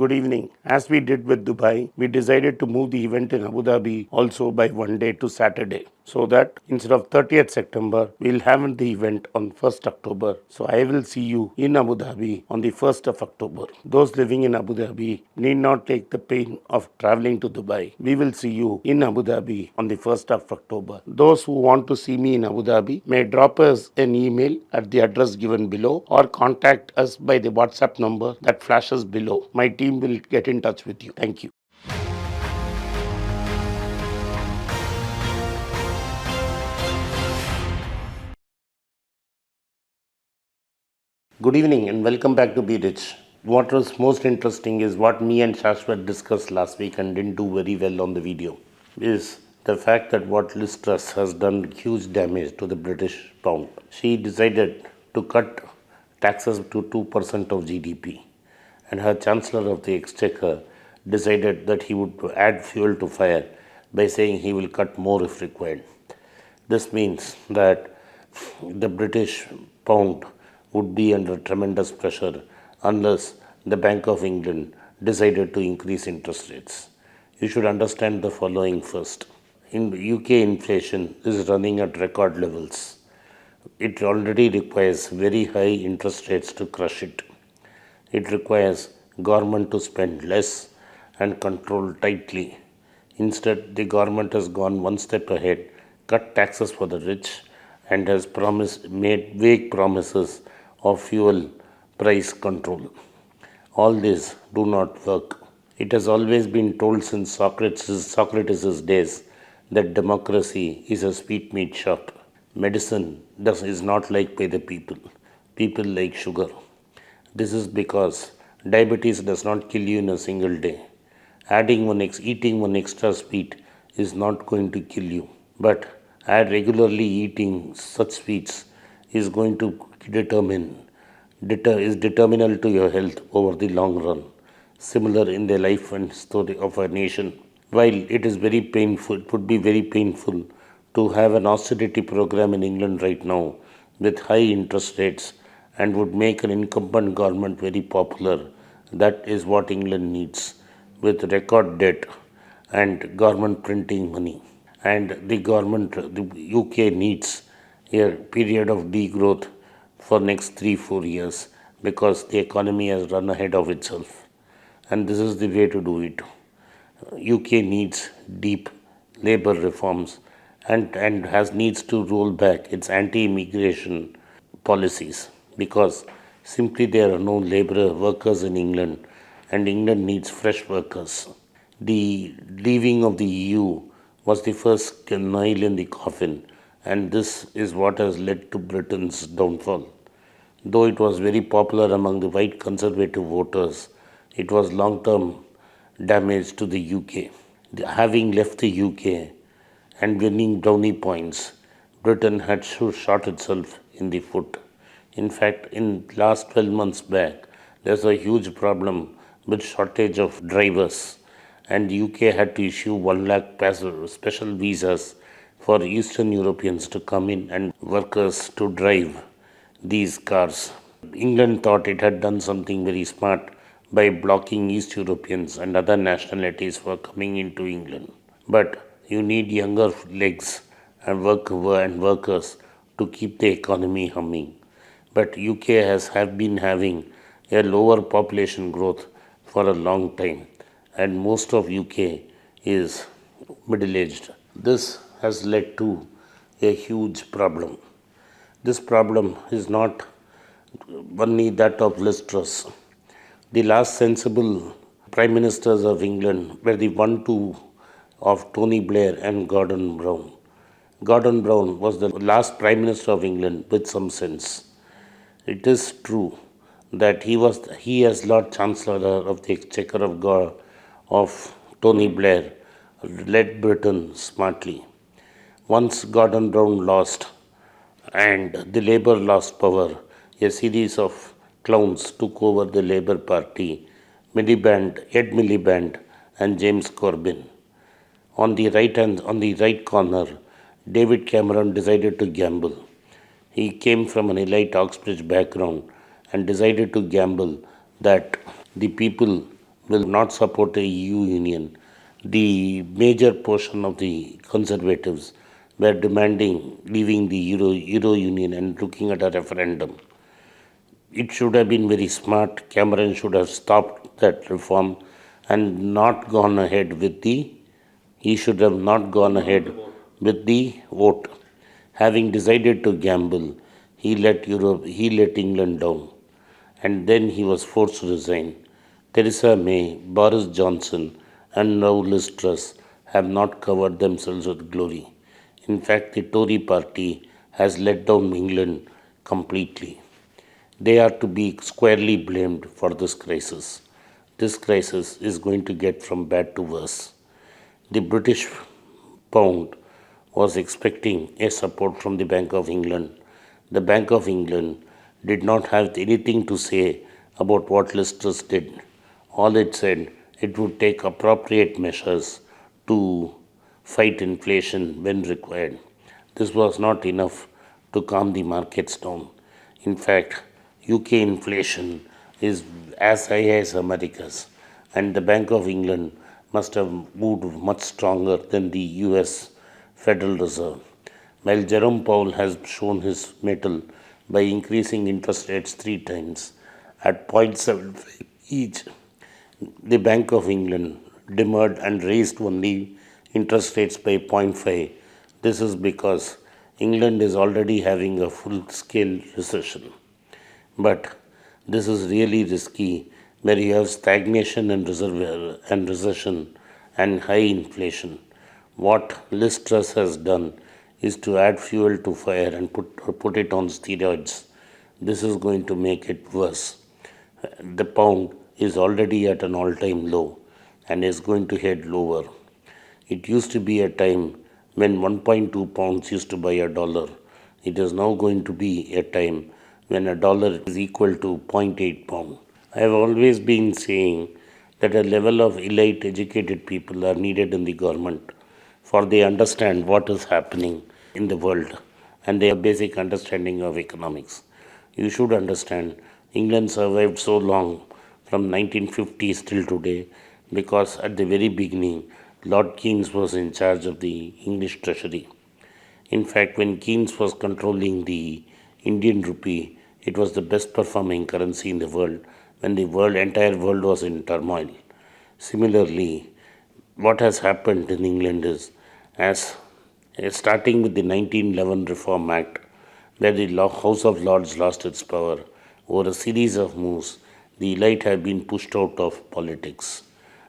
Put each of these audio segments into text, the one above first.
Good evening. As we did with Dubai, we decided to move the event in Abu Dhabi also by one day to Saturday, so that instead of 30th September, we'll have the event on 1st October. So I will see you in Abu Dhabi on the 1st of October. Those living in Abu Dhabi need not take the pain of traveling to Dubai. We will see you in Abu Dhabi on the 1st of October. Those who want to see me in Abu Dhabi may drop us an email at the address given below or contact us by the WhatsApp number that flashes below. My team will get in touch with you. Thank you. Good evening and welcome back to Be Rich. What was most interesting is what me and Shashwat discussed last week and didn't do very well on the video is the fact that what Liz Truss has done huge damage to the British pound. She decided to cut taxes to 2% of GDP, and her Chancellor of the Exchequer decided that he would add fuel to fire by saying he will cut more if required. This means that the British pound would be under tremendous pressure unless the Bank of England decided to increase interest rates. You should understand the following first. In UK, inflation is running at record levels. It already requires very high interest rates to crush it. It requires government to spend less and control tightly. Instead, the government has gone one step ahead, cut taxes for the rich, and has made vague promises of fuel price control. All this do not work. It has always been told since Socrates' days that democracy is a sweetmeat shop. Medicine is not liked by the people. People like sugar. This is because diabetes does not kill you in a single day. Eating one extra sweet is not going to kill you. But regularly eating such sweets is going to is determinal to your health over the long run. Similar in the life and story of a nation. While it is very painful, it would be very painful to have an austerity program in England right now with high interest rates and would make an incumbent government very popular. That is what England needs, with record debt and government printing money. And the UK needs a period of degrowth for next 3-4 years because the economy has run ahead of itself. And this is the way to do it. UK needs deep labor reforms and has needs to roll back its anti-immigration policies because simply there are no labor workers in England and England needs fresh workers. The leaving of the EU was the first nail in the coffin, and this is what has led to Britain's downfall. Though it was very popular among the white conservative voters, it was long-term damage to the UK. Having left the UK and winning brownie points, Britain had shot itself in the foot. In fact, in last 12 months back, there's a huge problem with shortage of drivers, and UK had to issue 1 lakh special visas for Eastern Europeans to come in and workers to drive these cars. England thought it had done something very smart by blocking East Europeans and other nationalities for coming into England. But you need younger legs and workers to keep the economy humming. But UK have been having a lower population growth for a long time, and most of UK is middle-aged. This has led to a huge problem. This problem is not only that of Liz Truss. The last sensible prime ministers of England were the 1-2 of Tony Blair and Gordon Brown. Gordon Brown was the last prime minister of England with some sense. It is true that he as Lord Chancellor of the Exchequer of Tony Blair led Britain smartly. Once Gordon Brown lost and the Labour lost power, a series of clowns took over the Labour Party, Ed Miliband and James Corbyn. On the right corner, David Cameron decided to gamble. He came from an elite Oxbridge background and decided to gamble that the people will not support the EU Union. The major portion of the conservatives were demanding leaving the Euro Union and looking at a referendum. It should have been very smart. Cameron should have stopped that reform and not gone ahead with the he should have not gone ahead with the vote. Having decided to gamble, he let England down, and then he was forced to resign. Theresa May, Boris Johnson, and now Liz Truss have not covered themselves with glory. In fact, the Tory party has let down England completely. They are to be squarely blamed for this crisis. This crisis is going to get from bad to worse. The British pound was expecting a support from the Bank of England. The Bank of England did not have anything to say about what Liz Truss did. All it said, it would take appropriate measures to fight inflation when required. This was not enough to calm the markets down. In fact, UK inflation is as high as America's, and the Bank of England must have moved much stronger than the US Federal Reserve. While Jerome Powell has shown his mettle by increasing interest rates 3 times at 0.75 each, the Bank of England demurred and raised only interest rates by 0.5. This is because England is already having a full scale recession. But this is really risky where you have stagnation and recession and high inflation. What Liz Truss has done is to add fuel to fire and put it on steroids. This is going to make it worse. The pound is already at an all-time low and is going to head lower. It used to be a time when 1.2 pounds used to buy a dollar. It is now going to be a time when a dollar is equal to 0.8 pound. I have always been saying that a level of elite educated people are needed in the government for they understand what is happening in the world and they have basic understanding of economics. You should understand England survived so long from 1950s till today because at the very beginning Lord Keynes was in charge of the English treasury. In fact, when Keynes was controlling the Indian rupee, it was the best performing currency in the world when the entire world was in turmoil. Similarly, what has happened in England is as starting with the 1911 Reform Act, where the House of Lords lost its power, over a series of moves, the elite have been pushed out of politics,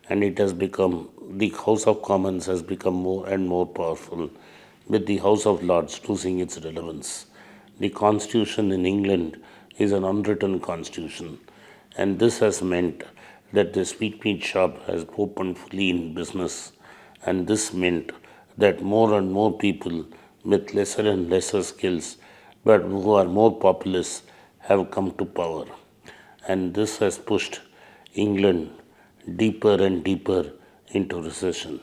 and it has become the House of Commons has become more and more powerful, with the House of Lords losing its relevance. The constitution in England is an unwritten constitution, and this has meant that the sweetmeat shop has opened fully in business, and this meant that more and more people with lesser and lesser skills but who are more populous have come to power. And this has pushed England deeper and deeper into recession.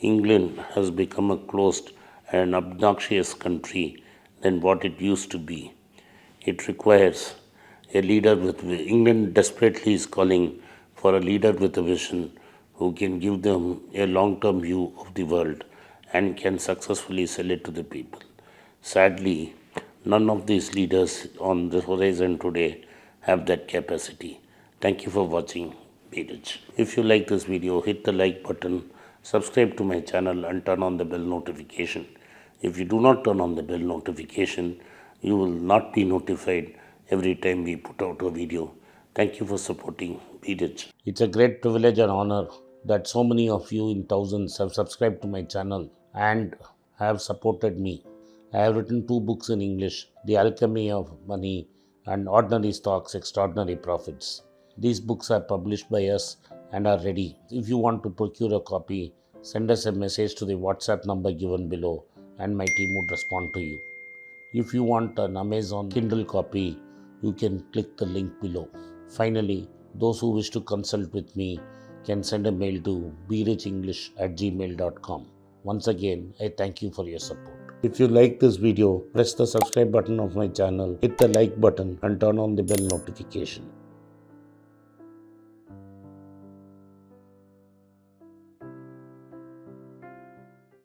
England has become a closed and obnoxious country than what it used to be. It requires a leader with England desperately is calling for a leader with a vision who can give them a long-term view of the world and can successfully sell it to the people. Sadly, none of these leaders on the horizon today have that capacity. Thank you for watching. Be rich. If you like this video, hit the like button, subscribe to my channel and turn on the bell notification. If you do not turn on the bell notification, you will not be notified every time we put out a video. Thank you for supporting. Be rich. It's a great privilege and honor that so many of you in thousands have subscribed to my channel and have supported me. I have written 2 books in English, The Alchemy of Money and Ordinary Stocks, Extraordinary Profits. These books are published by us and are ready. If you want to procure a copy, send us a message to the WhatsApp number given below and my team would respond to you. If you want an Amazon Kindle copy, you can click the link below. Finally, those who wish to consult with me can send a mail to berichenglish@gmail.com. Once again, I thank you for your support. If you like this video, press the subscribe button of my channel, hit the like button and turn on the bell notification.